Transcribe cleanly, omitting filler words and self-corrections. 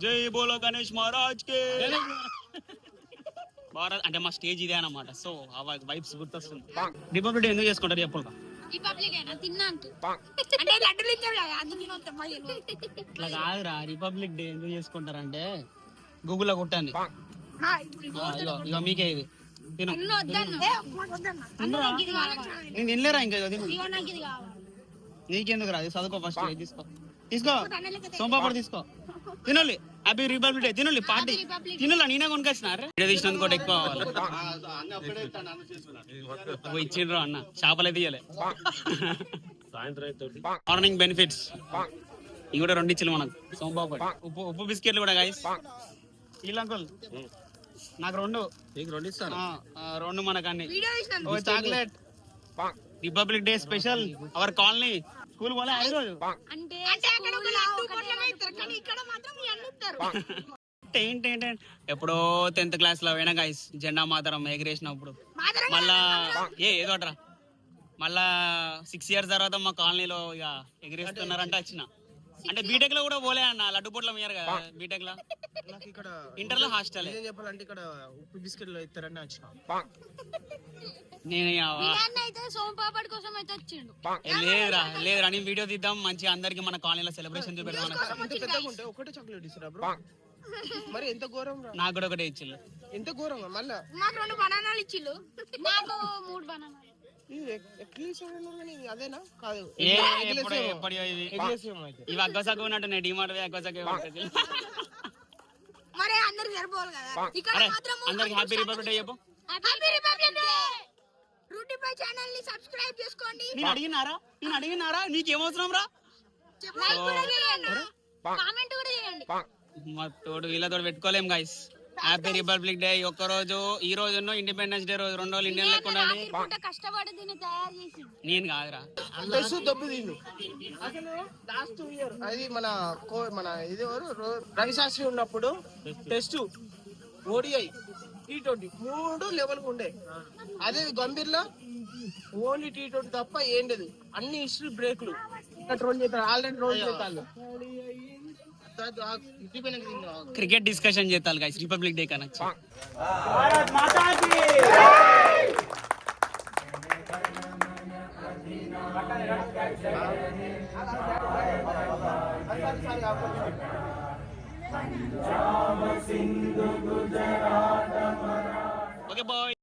జై బోలో గణేష్ మహారాజ్ కే భారత్ అంటే మా స్టేజ్ ఇదే అన్నమాట. సో ఆ వైబ్స్ గుర్తొస్తుంది. రిపబ్లిక్ డే ఎందుకు చేసుకుంటారు చెప్పు. ఇట్లా కాదురా, రిపబ్లిక్ డే ఎందుకు చేసుకుంటారంటే గూగుల్లో కొట్టండి. ఇక మీకే ఇది తిను. నేను తినలేరా ఇంకా తిను. నీకెందుకు రా, చదువుకో ఫస్ట్. తీసుకో తీసుకో సోంపాపడి తీసుకో. తినాలి. Happy republic day. తినాలి, పార్టీ తినాలి. నేనే కొనుకొచ్చినారు. వీడియో తీసినందుకు కూడా ఎక్కువ ఇచ్చిండ్రు అన్న. చేపలే తీయలే. మార్నింగ్ బెనిఫిట్స్ ఇవి కూడా 2 ఇచ్చింది మనకు. సోంపాపడి, ఉప్పు బిస్కెట్లు కూడా గైస్. ఇలా అంకుల్ నాకు 2 ఇస్తాను. 2 మనకు అన్ని. Chocolate. Republic day special our colony. School పోలే ఐదు రోజు. ఎప్పుడో 10th క్లాస్ లో పోయినా గైస్, జెండా మాతరం ఎగిరేసినప్పుడు. మళ్ళా ఏదోట్రా మళ్ళా 6 years తర్వాత మా కాలనీలో ఇక ఎగిరేస్తున్నారంటే వచ్చిన. అంటే బీటెక్ లో కూడా పోలే అన్న. లడ్డు పొట్ల మీయారు కదా బీటెక్ లో. ఇంటర్ లో హాస్టల్ చెప్పాలంటే ఇక్కడ ఉప్పు బిస్కెట్లు ఇస్తారని వచ్చిన. లేదురా లేదురా, నేను వీడియో తీద్దాం మంచిగా అందరికి మన కాలనీలో సెలబ్రేషన్ చూపెడతాం. ఒకటే చాక్లెట్ ఇస్తారా బ్రో? మరి ఎంత ఘోరం. నాకు కూడా ఒకటే ఇచ్చిల్లు. ఎంత ఘోరం. మళ్ళా నాకు 2 బనానాలు ఇచ్చిల్లు. నాకు 3 బనానాలు. అదేనా కాదు? ఇవి అగ్గసగ ఉన్నట్టు డిమార్ట్ అగ్గసగ. మరి అందరికి సరిపోవాలి కదా. ఇక్కడ మాత్రం అందరికి హ్యాపీ రిపబ్లిక్ డే చెప్పు. Happy republic day. రూటీపై ఛానల్ ని సబ్స్క్రైబ్ చేసుకోండి. నేను అడిగినారా నీకేమవసరం రా? లైక్ కూడా చేయండి, కామెంట్ కూడా చేయండి. మా తోడు వీళ్ళతో పెట్టుకోలేం గైస్. Happy republic day. ఒక్క రోజు ఈ రోజు ఇండిపెండెన్స్ డే రోజు 2 రోజులు ఇండియన్ లెక్క ఉండండి. కష్టపడి దీన్ని తయారు చేసి నేను కాదురా దబ్బు దీన్ని. అసలు లాస్ట్ ఇయర్ అది మన ఇది రవి శాస్త్రి ఉన్నప్పుడు టెస్ట్ ఓడిఐ T20 3 లెవెల్ ఉండే. అదే గంభీర్లో ఓన్లీ T20 తప్ప ఏం లేదు. అన్ని హిస్టరీ బ్రేక్లు రోల్ చేస్తారు. ఆల్రెడీ రోల్ చేస్తారు. క్రికెట్ డిస్కషన్ చేస్తారు గైస్ రిపబ్లిక్ డే కన్నా. Okay bye.